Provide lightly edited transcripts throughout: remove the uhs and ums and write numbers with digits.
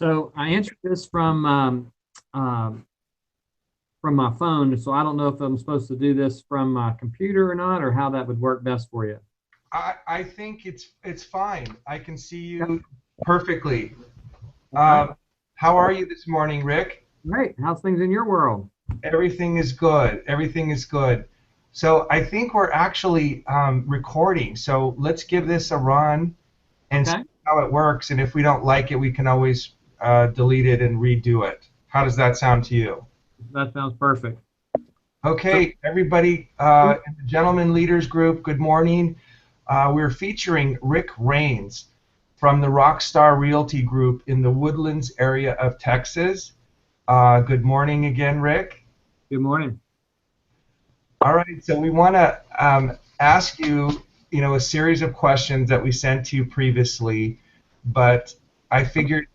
So I answered this from my phone, so I don't know if I'm supposed to do this from my computer or not, or how that would work best for you. I think it's fine. I can see Okay. you perfectly. All right. How are you this morning, Rick? Great. How's things in your world? Everything is good. Everything is good. So I think we're actually recording. So let's give this a run and see Okay. how it works. And if we don't like it, we can always delete it and redo it. How does that sound to you? That sounds perfect. So, Okay, everybody in the Gentleman Leaders Group, good morning. We're featuring Rick Rains from the Rockstar Realty Group in the Woodlands area of Texas. Good morning again, Rick. good morning. All right, so we want to ask you, a series of questions that we sent to you previously, but I figured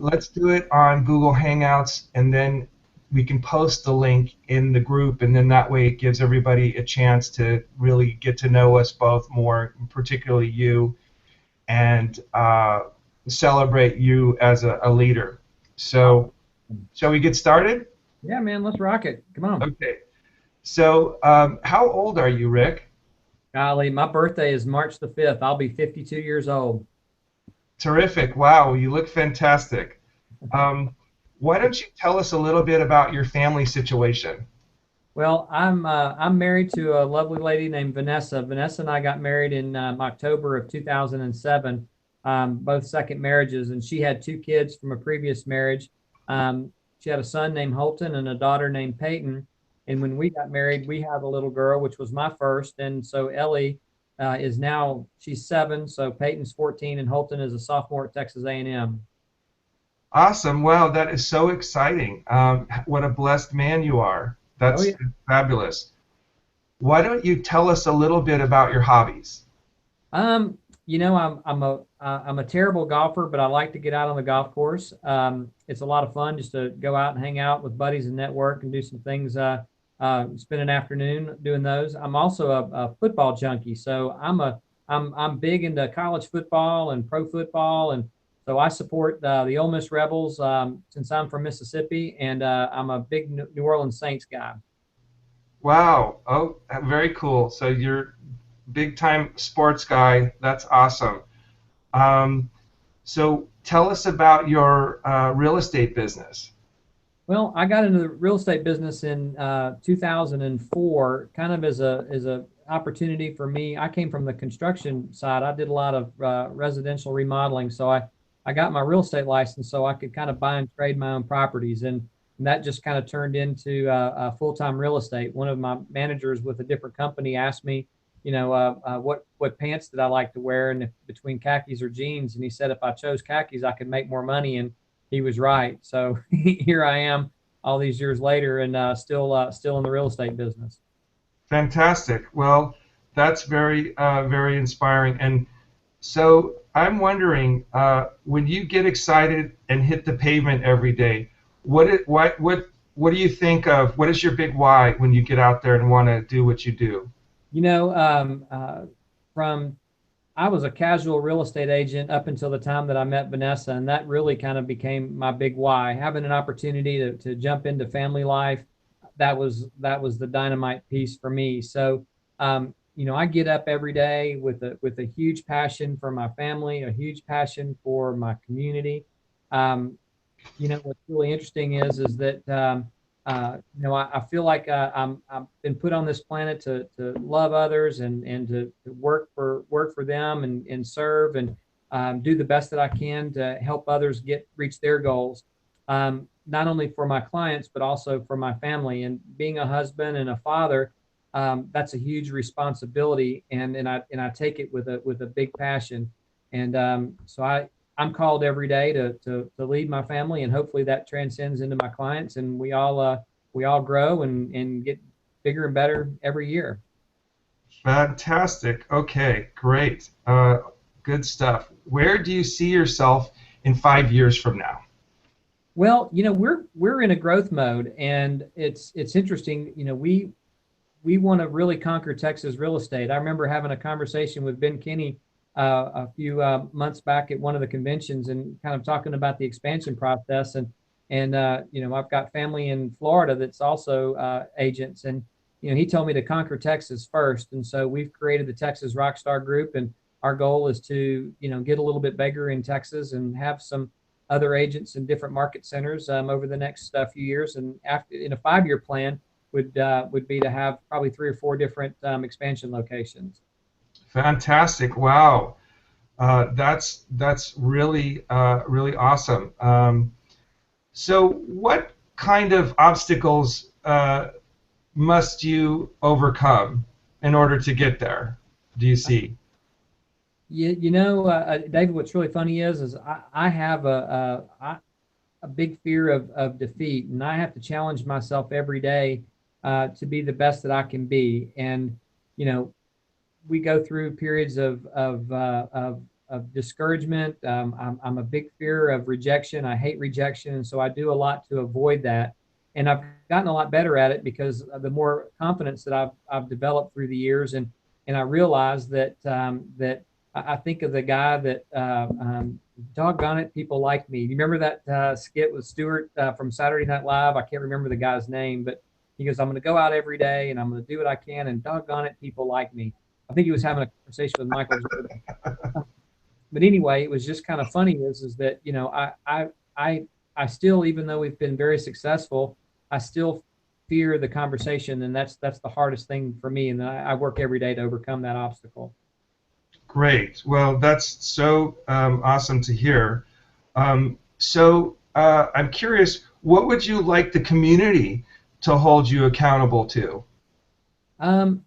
let's do it on Google Hangouts and then we can post the link in the group, and then that way it gives everybody a chance to really get to know us both more, particularly you, and celebrate you as a leader. So, Awesome. shall we get started? Yeah, man, let's rock it. Come on. Okay. So, how old are you, Rick? Golly, my birthday is March the 5th. I'll be 52 years old. Terrific. Wow, you look fantastic. Um, why don't you tell us a little bit about your family situation? Well, I'm married to a lovely lady named Vanessa. Vanessa and I got married in October of 2007, both second marriages, and she had two kids from a previous marriage. She had a son named Holton and a daughter named Peyton. And when we got married, we had a little girl, which was my first. And so Ellie is now she's 7, so Peyton's 14, and Holton is a sophomore at Texas A&M. Awesome. Wow, that is so exciting. What a blessed man you are. Oh That's yeah. fabulous. Why don't you tell us a little bit about your hobbies? I'm a terrible golfer, but I like to get out on the golf course. It's a lot of fun just to go out and hang out with buddies and network and do some things. Spend an afternoon doing those. I'm also a football junkie, so I'm big into college football and pro football, and so I support the Ole Miss Rebels since I'm from Mississippi, and I'm a big New Orleans Saints guy. Wow. Oh, very cool. So you're big time sports guy. That's awesome. Um, so tell us about your real estate business. Well, I got into the real estate business in 2004, kind of as a opportunity for me. I came from the construction side. I did a lot of residential remodeling, so I got my real estate license so I could kind of buy and trade my own properties, and that just kind of turned into full-time real estate. One of my managers with a different company asked me, what pants did I like to wear, and if, between khakis or jeans, and he said if I chose khakis, I could make more money, and he was right. So here I am all these years later and still in the real estate business. Fantastic. Well, that's very inspiring. And so I'm wondering, when you get excited and hit the pavement every day, what do you think of? What is your big why when you get out there and want to do what you do? You know, from I was a casual real estate agent up until the time that I met Vanessa, and that really kind of became my big why. Having an opportunity to jump into family life, that was the dynamite piece for me. So, I get up every day with a huge passion for my family, a huge passion for my community. Um, what's really interesting is that I feel like I've been put on this planet to love others and to work for them and serve and do the best that I can to help others reach their goals. Not only for my clients but also for my family. And being a husband and a father, that's a huge responsibility, and I take it with a big passion. And so I'm called every day to lead my family, and hopefully that transcends into my clients, and we all grow and get bigger and better every year. Fantastic. Okay, great. Good stuff. Where do you see yourself in 5 years from now? Well, we're in a growth mode, and it's interesting. We want to really conquer Texas real estate. I remember having a conversation with Ben Kinney a few months back at one of the conventions and kind of talking about the expansion process. And I've got family in Florida that's also agents, and he told me to conquer Texas first, and so we've created the Texas Rockstar Group, and our goal is to get a little bit bigger in Texas and have some other agents in different market centers over the next few years. And after in a 5-year plan would be to have probably 3 or 4 different expansion locations. Fantastic. Wow. That's really really awesome. So what kind of obstacles must you overcome in order to get there, do you see? David, what's really funny is I have a big fear of defeat, and I have to challenge myself every day to be the best that I can be. And you know, we go through periods of discouragement. I'm a big fear of rejection. I hate rejection, and so I do a lot to avoid that. And I've gotten a lot better at it because of the more confidence that I've developed through the years, and I realize that I think of the guy that doggone it, people like me. You remember that skit with Stewart from Saturday Night Live? I can't remember the guy's name, but he goes, "I'm going to go out every day and I'm going to do what I can, and doggone it, people like me." I think he was having a conversation with Michael Jordan. But anyway, it was just kind of funny is that I still, even though we've been very successful, I still fear the conversation, and that's the hardest thing for me, and I work every day to overcome that obstacle. Great. Well, that's so awesome to hear. I'm curious, what would you like the community to hold you accountable to? Um,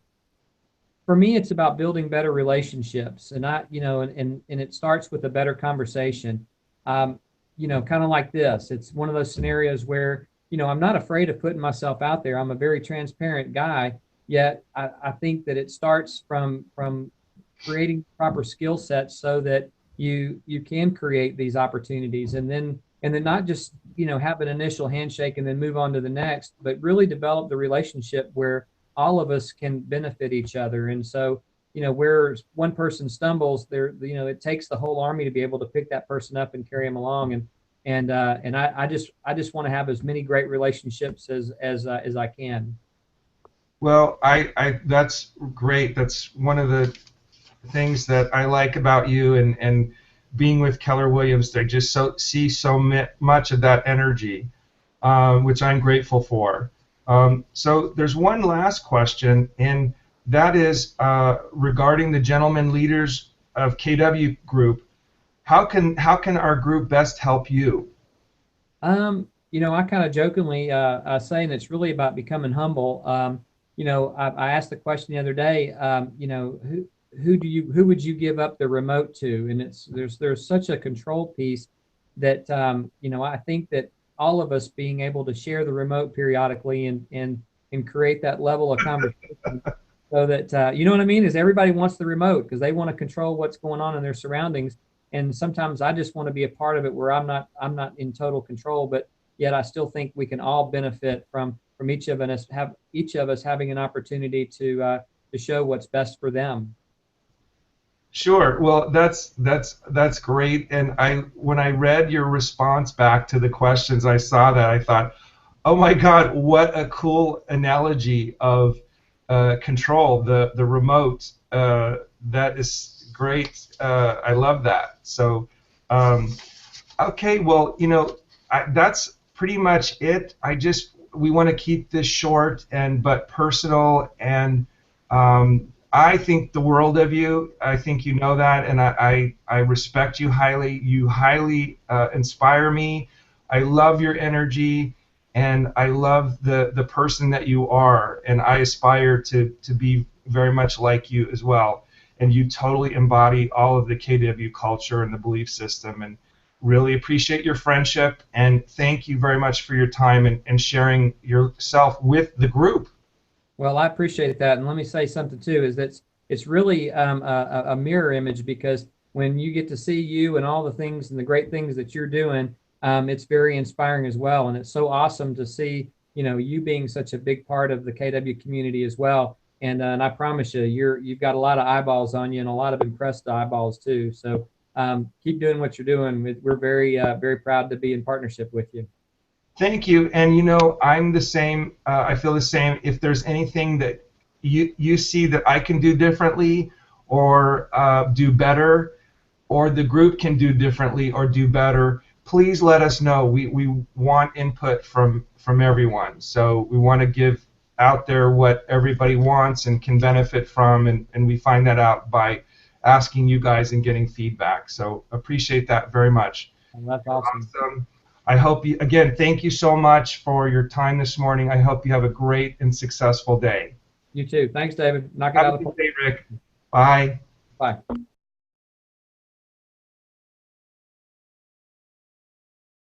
for me, it's about building better relationships, and and it starts with a better conversation. Um, kind of like this. It's one of those scenarios where I'm not afraid of putting myself out there. I'm a very transparent guy. Yet I think that it starts from creating proper skill sets so that you can create these opportunities, and then not just have an initial handshake and then move on to the next, but really develop the relationship where all of us can benefit each other. And so where one person stumbles, it takes the whole army to be able to pick that person up and carry them along. And I just want to have as many great relationships as I can. Well, that's great. That's one of the things that I like about you, and being with Keller Williams. I just see so much of that energy, which I'm grateful for. So there's one last question, and that is regarding the gentlemen leaders of KW Group. How can our group best help you? I kind of jokingly saying it's really about becoming humble. I asked the question the other day. Who would you give up the remote to? And there's such a control piece that I think that all of us being able to share the remote periodically and create that level of conversation so that you know what I mean, is everybody wants the remote because they want to control what's going on in their surroundings. And sometimes I just want to be a part of it where I'm not in total control, but yet I still think we can all benefit from each of us having an opportunity to show what's best for them. Sure. Well, that's great. And when I read your response back to the questions, I saw that. I thought, oh my God, what a cool analogy of control, the remote. That is great. I love that. So, okay, well, that's pretty much it. We want to keep this short but personal, and I think the world of you. I think you know that, and I respect you highly. You highly inspire me. I love your energy, and I love the person that you are, and I aspire to be very much like you as well. And you totally embody all of the KW culture and the belief system, and really appreciate your friendship, and thank you very much for your time and sharing yourself with the group. Well, I appreciate that, and let me say something too. Is that it's really a mirror image because when you get to see you and all the things and the great things that you're doing, it's very inspiring as well. And it's so awesome to see you being such a big part of the KW community as well. and I promise you, you've got a lot of eyeballs on you and a lot of impressed eyeballs too. So keep doing what you're doing. We're very proud to be in partnership with you. Thank you. And I'm the same. I feel the same. If there's anything that you see that I can do differently or do better, or the group can do differently or do better, please let us know. We want input from everyone. So we want to give out there what everybody wants and can benefit from, and we find that out by asking you guys and getting feedback. So appreciate that very much. And that's awesome. Awesome. I hope you, again, thank you so much for your time this morning. I hope you have a great and successful day. You too. Thanks, David. Knock it Have out a of the good park. day, Rick. Bye. Bye.